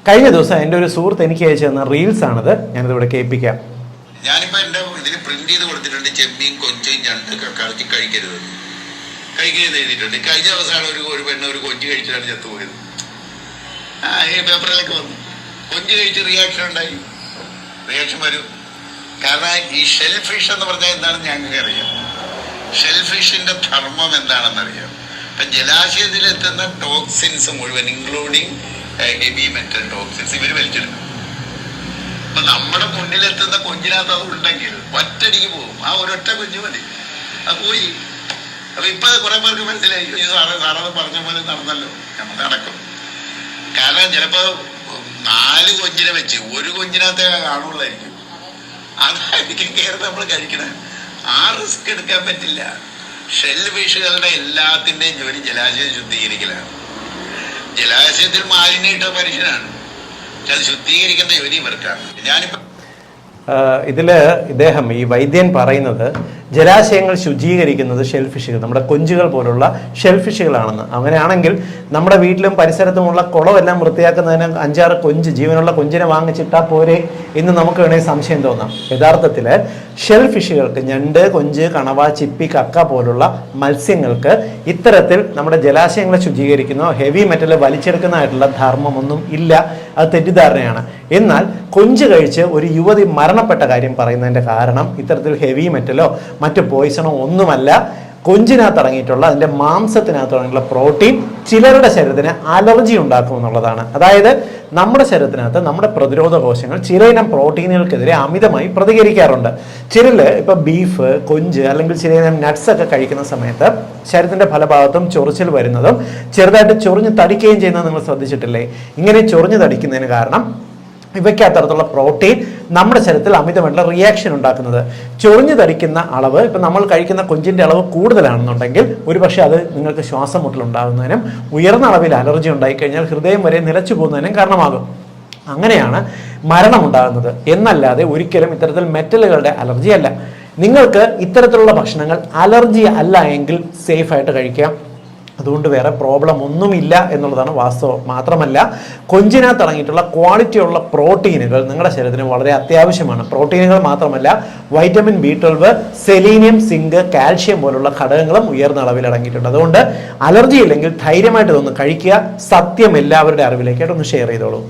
കഴിഞ്ഞ ദിവസം എൻ്റെ ഒരു സുഹൃത്ത് എനിക്ക് അയച്ചു തന്ന റീൽസ് ആണത്, ഞാനിതിവിടെ കേൾപ്പിക്കാം. ഞാനിപ്പോ എന്റെ ഇതിൽ പ്രിന്റ് ചെയ്ത് കൊടുത്തിട്ടുണ്ട്, ചെമ്മീൻ കൊഞ്ചും ഞണ്ടൊക്കെ കളിച്ച് കഴിക്കരുത് എഴുതിയിട്ടുണ്ട്. കഴിഞ്ഞ ദിവസമാണ് ഒരു പെണ്ണ് ഒരു കൊഞ്ച് കഴിച്ചിട്ടാണ് ചത്തുപോയത്. ഈ പേപ്പറിലൊക്കെ വന്നു. കൊഞ്ച് കഴിച്ച് റിയാക്ഷൻ ഉണ്ടായി, റിയാക്ഷൻ വരും. കാരണം ഈ ഷെൽ ഫിഷ് എന്ന് പറഞ്ഞാൽ എന്താണെന്ന് ഞങ്ങൾക്ക് അറിയാം. ഷെൽ ഫിഷിന്റെ ധർമ്മം എന്താണെന്നറിയാം. ഇപ്പൊ ജലാശയത്തിലെത്തുന്ന ടോക്സിൻസ് മുഴുവൻ ഇൻക്ലൂഡിങ് ഹെവി മെറ്റൽ ടോക്സിൻസ് ഇവർ വലിച്ചെടുക്കും. അപ്പൊ നമ്മുടെ മുന്നിലെത്തുന്ന കൊഞ്ചിനകത്ത് അത് ഉണ്ടെങ്കിൽ ഒറ്റടിക്ക് പോകും. ആ ഒരൊറ്റ കൊഞ്ച് മതി, അത് പോയി. അപ്പൊ ഇപ്പൊ കുറെ പേർക്ക് മനസ്സിലായി, സാറത് പറഞ്ഞ പോലെ നടന്നല്ലോ, നമ്മൾ നടക്കും. കാരണം ചിലപ്പോ 4 കൊഞ്ചിനെ വെച്ച് ഒരു കൊഞ്ചിനകത്തെ കാണുള്ളായിരിക്കും. അതായിരിക്കും കയറി നമ്മൾ കഴിക്കണേ. ആ റിസ്ക് എടുക്കാൻ പറ്റില്ല. ഷെൽ ഫിഷുകളുടെ എല്ലാത്തിന്റെയും ജോലി ജലാശയം ശുദ്ധീകരിക്കലാണ്. ജലാശയത്തിൽ മാലിന്യം ഇട്ട മനുഷ്യനാണ്, പക്ഷെ അത് ശുദ്ധീകരിക്കുന്ന ജോലി ഇവർക്കാണ്. ഞാനിപ്പോ ഇദ്ദേഹം ഈ വൈദ്യൻ പറയുന്നത് ജലാശയങ്ങൾ ശുചീകരിക്കുന്നത് ഷെൽഫിഷുകൾ, നമ്മുടെ കൊഞ്ചുകൾ പോലുള്ള ഷെൽഫിഷുകളാണെന്ന്. അങ്ങനെയാണെങ്കിൽ നമ്മുടെ വീട്ടിലും പരിസരത്തുമുള്ള കുളമെല്ലാം വൃത്തിയാക്കുന്നതിന് 5-6 കൊഞ്ച്, ജീവനുള്ള കൊഞ്ചിനെ വാങ്ങിച്ചിട്ടാൽ പോരെ എന്ന് നമുക്ക് വേണമെങ്കിൽ സംശയം തോന്നാം. യഥാർത്ഥത്തിൽ ഷെൽഫിഷുകൾക്ക്, ഞണ്ട്, കൊഞ്ച്, കണവ, ചിപ്പി, കക്ക പോലുള്ള മത്സ്യങ്ങൾക്ക് ഇത്തരത്തിൽ നമ്മുടെ ജലാശയങ്ങളെ ശുചീകരിക്കുന്നോ ഹെവി മെറ്റൽ വലിച്ചെടുക്കുന്നതായിട്ടുള്ള ധർമ്മമൊന്നും ഇല്ല. അത് തെറ്റിദ്ധാരണയാണ്. എന്നാൽ കൊഞ്ച് കഴിച്ച് ഒരു യുവതി മരണപ്പെട്ട കാര്യം പറയുന്നതിൻ്റെ കാരണം ഇത്തരത്തിൽ ഹെവി മെറ്റലോ മറ്റ് പോയിസണോ ഒന്നുമല്ല. കൊഞ്ചിനകത്ത് ഇറങ്ങിയിട്ടുള്ള, അതിൻ്റെ മാംസത്തിനകത്ത് ഇറങ്ങിയിട്ടുള്ള പ്രോട്ടീൻ ചിലരുടെ ശരീരത്തിന് അലർജി ഉണ്ടാക്കും എന്നുള്ളതാണ്. അതായത് നമ്മുടെ ശരീരത്തിനകത്ത് നമ്മുടെ പ്രതിരോധ കോശങ്ങൾ ചിലയിനം പ്രോട്ടീനുകൾക്കെതിരെ അമിതമായി പ്രതികരിക്കാറുണ്ട്. ചിലര് ഇപ്പൊ ബീഫ്, കൊഞ്ച് അല്ലെങ്കിൽ ചിലയിനം നട്ട്സ് ഒക്കെ കഴിക്കുന്ന സമയത്ത് ശരീരത്തിന്റെ പല ഭാഗത്തും ചൊറിച്ചിൽ വരുന്നതും ചെറുതായിട്ട് ചൊറിഞ്ഞ് തടിക്കുകയും ചെയ്യുന്നത് നിങ്ങൾ ശ്രദ്ധിച്ചിട്ടില്ലേ? ഇങ്ങനെ ചൊറിഞ്ഞ് തടിക്കുന്നതിന് കാരണം ഇവയ്ക്ക് അത്തരത്തിലുള്ള പ്രോട്ടീൻ നമ്മുടെ ശരീരത്തിൽ അമിതമായിട്ടുള്ള റിയാക്ഷൻ ഉണ്ടാക്കുന്നത്. ചൊറിഞ്ഞു തടിക്കുന്ന അളവ്, ഇപ്പം നമ്മൾ കഴിക്കുന്ന കൊഞ്ചിൻ്റെ അളവ് കൂടുതലാണെന്നുണ്ടെങ്കിൽ ഒരുപക്ഷെ അത് നിങ്ങൾക്ക് ശ്വാസം മുട്ടലുണ്ടാകുന്നതിനും ഉയർന്ന അളവിൽ അലർജി ഉണ്ടായിക്കഴിഞ്ഞാൽ ഹൃദയം വരെ നിലച്ചു പോകുന്നതിനും കാരണമാകും. അങ്ങനെയാണ് മരണമുണ്ടാകുന്നത്. എന്നല്ലാതെ ഒരിക്കലും ഇത്തരത്തിൽ മെറ്റലുകളുടെ അലർജി അല്ല. നിങ്ങൾക്ക് ഇത്തരത്തിലുള്ള ഭക്ഷണങ്ങൾ അലർജി അല്ല എങ്കിൽ സേഫായിട്ട് കഴിക്കാം. അതുകൊണ്ട് വേറെ പ്രോബ്ലം ഒന്നുമില്ല എന്നുള്ളതാണ് വാസ്തവം. മാത്രമല്ല, കൊഞ്ചിനകത്ത് ഇറങ്ങിയിട്ടുള്ള ക്വാളിറ്റിയുള്ള പ്രോട്ടീനുകൾ നിങ്ങളുടെ ശരീരത്തിന് വളരെ അത്യാവശ്യമാണ്. പ്രോട്ടീനുകൾ മാത്രമല്ല, vitamin B12, selenium, zinc, calcium പോലുള്ള ഘടകങ്ങളും ഉയർന്ന അളവിൽ അടങ്ങിയിട്ടുണ്ട്. അതുകൊണ്ട് അലർജി ഇല്ലെങ്കിൽ ധൈര്യമായിട്ട് ഇതൊന്ന് കഴിക്കുക. സത്യം എല്ലാവരുടെ അറിവിലേക്കായിട്ട് ഒന്ന് ഷെയർ ചെയ്തോളൂ.